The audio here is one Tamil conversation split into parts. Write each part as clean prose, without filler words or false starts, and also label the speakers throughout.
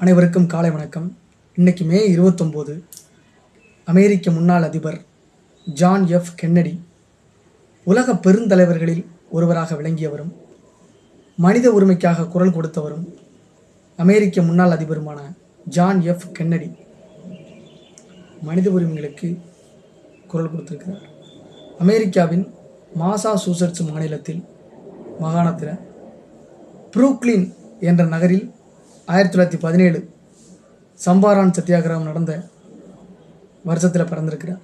Speaker 1: அனைவருக்கும் காலை வணக்கம். இன்னைக்கு மே 29. அமெரிக்க முன்னாள் அதிபர் ஜான் எஃப் கென்னடி உலக பெருந்தலைவர்களில் ஒருவராக விளங்கியவரும் மனித உரிமைக்காக குரல் கொடுத்தவரும் அமெரிக்க முன்னாள் அதிபருமான ஜான் எஃப் கென்னடி மனித உரிமைகளுக்கு குரல் கொடுத்திருக்கிறார். அமெரிக்காவின் மாசாசூசெட்ஸ் மாகாணத்தில் புரூக்ளின் என்ற நகரில் 1917 சம்பாரான் சத்தியாகிரகம் நடந்த வருஷத்தில் பிறந்திருக்கிறார்.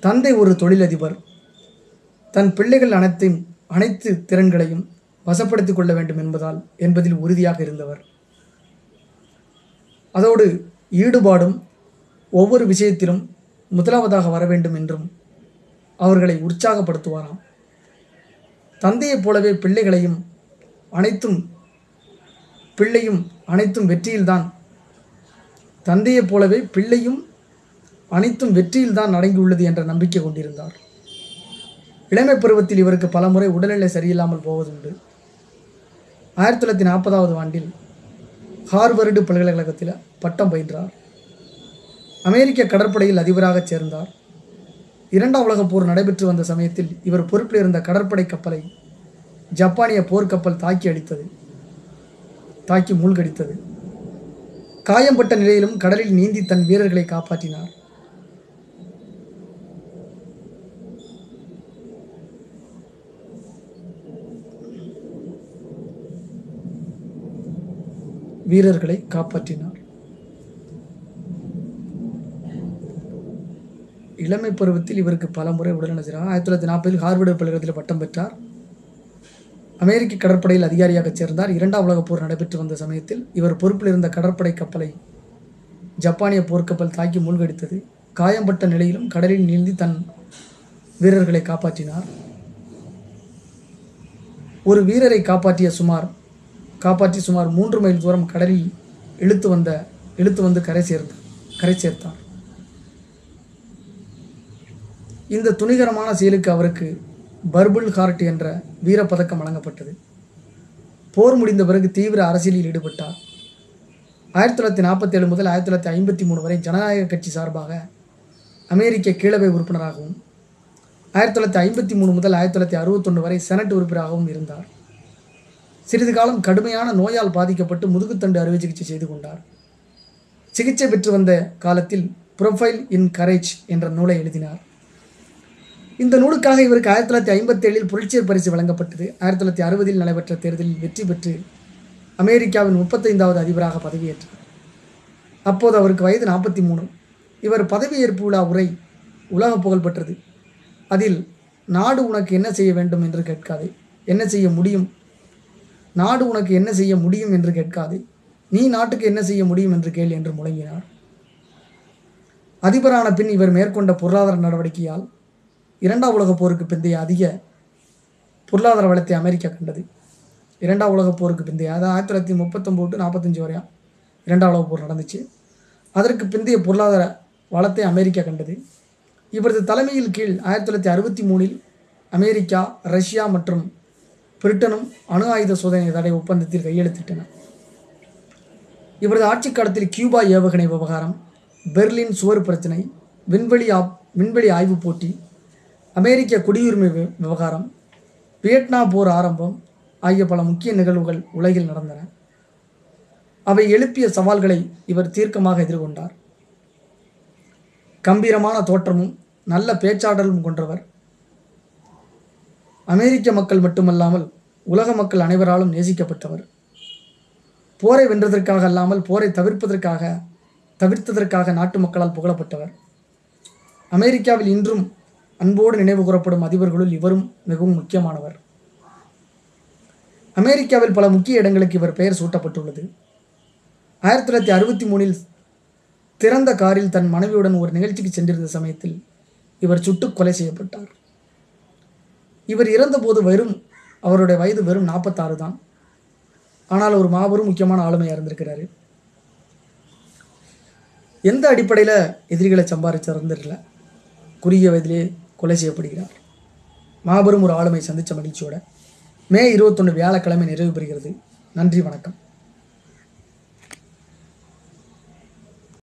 Speaker 1: தந்தை ஒரு தொழிலதிபர். தன் பிள்ளைகள் அனைத்து திறன்களையும் வசப்படுத்திக் கொள்ள வேண்டும் என்பதில் உறுதியாக இருந்தவர். அதோடு ஈடுபாடும் ஒவ்வொரு விஷயத்திலும் முதலாவதாக வர வேண்டும் என்றும் அவர்களை உற்சாகப்படுத்துவாராம். தந்தையைப் போலவே பிள்ளையும் அனைத்தும் வெற்றியில்தான் தந்தையைப் போலவே பிள்ளையும் அனைத்தும் வெற்றியில்தான் அடங்கியுள்ளது என்ற நம்பிக்கை கொண்டிருந்தார். இளமை பருவத்தில் இவருக்கு பலமுறை உடல்நிலை சரியில்லாமல் போவதுண்டு. 1940 ஆண்டில் ஹார்வர்டு பல்கலைக்கழகத்தில் பட்டம் பயின்றார். அமெரிக்க கடற்படையில் அதிபராக சேர்ந்தார். 2ஆம் உலகப் போர் நடைபெற்று வந்த சமயத்தில் இவர் பொறுப்பில் இருந்த கடற்படை கப்பலை ஜப்பானிய போர்க்கப்பல் தாக்கி மூழ்கடித்தது. காயம்பட்ட நிலையிலும் கடலில் நீந்தி தன் வீரர்களை காப்பாற்றினார். இளமை பருவத்தில் இவருக்கு பலமுறை உடல்நல 1940 ஹார்வர்டு பல்கலைக்கழகத்தில் பட்டம் பெற்றார். அமெரிக்க கடற்படையில் அதிகாரியாக சேர்ந்தார். 2ஆம் உலகப் போர் நடைபெற்று வந்த சமயத்தில் இவர் பொறுப்பில் இருந்த கடற்படை கப்பலை ஜப்பானிய போர்க்கப்பல் தாக்கி மூழ்கடித்தது. காயம்பட்ட நிலையிலும் கடலில் நீந்தி தன் வீரர்களை காப்பாற்றினார். ஒரு வீரரை காப்பாற்றி சுமார் 3 மைல் தூரம் கடலில் இழுத்து வந்து கரை சேர்த்தார். இந்த துணிகரமான செயலுக்கு அவருக்கு பர்பிள் ஹார்ட் என்ற வீரப்பதக்கம் வழங்கப்பட்டது. போர் முடிந்த பிறகு தீவிர அரசியலில் ஈடுபட்டார். 1947 முதல் 1953 வரை ஜனநாயக கட்சி சார்பாக அமெரிக்க கீழவை உறுப்பினராகவும் 1953 முதல் 1961 வரை செனட் உறுப்பினராகவும் இருந்தார். சிறிது காலம் கடுமையான நோயால் பாதிக்கப்பட்டு முதுகுத்தண்டு அறுவை சிகிச்சை செய்து கொண்டார். சிகிச்சை பெற்று வந்த காலத்தில் ப்ரொஃபைல் இன் கரேஜ் என்ற நூலை எழுதினார். இந்த நூலுக்காக இவருக்கு 1957 புலிட்சர் பரிசு வழங்கப்பட்டது. 1960 நடைபெற்ற தேர்தலில் வெற்றி பெற்று அமெரிக்காவின் 35வது அதிபராக பதவியேற்றார். அப்போது அவருக்கு வயது 43. இவர் பதவியேற்பு விழா உரை உலக புகழ் பெற்றது. அதில் நாடு உனக்கு என்ன செய்ய வேண்டும் என்று கேட்காதே, நாடு உனக்கு என்ன செய்ய முடியும் என்று கேட்காதே, நீ நாட்டுக்கு என்ன செய்ய முடியும் என்று கேள் என்று முழங்கினார். அதிபரான பின் இவர் மேற்கொண்ட பொருளாதார நடவடிக்கையால் 2ஆம் உலகப் போருக்கு பிந்தைய அதிக பொருளாதார வளத்தை அமெரிக்கா கண்டது. 2ஆம் உலகப் போருக்கு பிந்தைய, அதாவது 1939 to 45 வரையா 2ஆம் உலகப் போர் நடந்துச்சு. அதற்கு பிந்தைய பொருளாதார வளத்தை அமெரிக்கா கண்டது. இவரது தலைமையில் கீழ் 1963 அமெரிக்கா, ரஷ்யா மற்றும் பிரிட்டனும் அணு ஆயுத சோதனை தடை ஒப்பந்தத்தில் கையெழுத்திட்டன. இவரது ஆட்சி காலத்தில் கியூபா ஏவுகணை விவகாரம், பெர்லின் சுவர் பிரச்சினை, விண்வெளி ஆய்வு போட்டி, அமெரிக்க குடியுரிமை விவகாரம், வியட்நாம் போர் ஆரம்பம் ஆகிய பல முக்கிய நிகழ்வுகள் உலகில் நடந்தன. அவை எழுப்பிய சவால்களை இவர் தீர்க்கமாக எதிர்கொண்டார். கம்பீரமான தோற்றமும் நல்ல பேச்சாற்றலும் கொண்டவர். அமெரிக்க மக்கள் மட்டுமல்லாமல் உலக மக்கள் அனைவராலும் நேசிக்கப்பட்டவர். போரை வென்றதற்காக அல்லாமல் போரை தவிர்த்ததற்காக நாட்டு மக்களால் புகழப்பட்டவர். அமெரிக்காவில் இன்றும் அன்போடு நினைவு கூறப்படும் அதிபர்களுள் இவரும் மிகவும் முக்கியமானவர். அமெரிக்காவில் பல முக்கிய இடங்களுக்கு இவர் பெயர் சூட்டப்பட்டுள்ளது. 1963 திறந்த காரில் தன் மனைவியுடன் ஒரு நிகழ்ச்சிக்கு சென்றிருந்த சமயத்தில் இவர் சுட்டுக் கொலை செய்யப்பட்டார். இவர் இறந்தபோது அவருடைய வயது வெறும் 46 தான். ஆனால் ஒரு மாபெரும் முக்கியமான ஆளுமையாக இருந்திருக்கிறாரு. எந்த அடிப்படையில் எதிரிகளை சம்பாதிச்சிருந்திருக்கல, குறுகிய வயதிலே கொலை செய்யப்படுகிறார். மாபெரும் ஒரு ஆளுமை சந்தித்த மகிழ்ச்சியோட மே 21 வியாழக்கிழமை நிறைவு பெறுகிறது. நன்றி, வணக்கம்.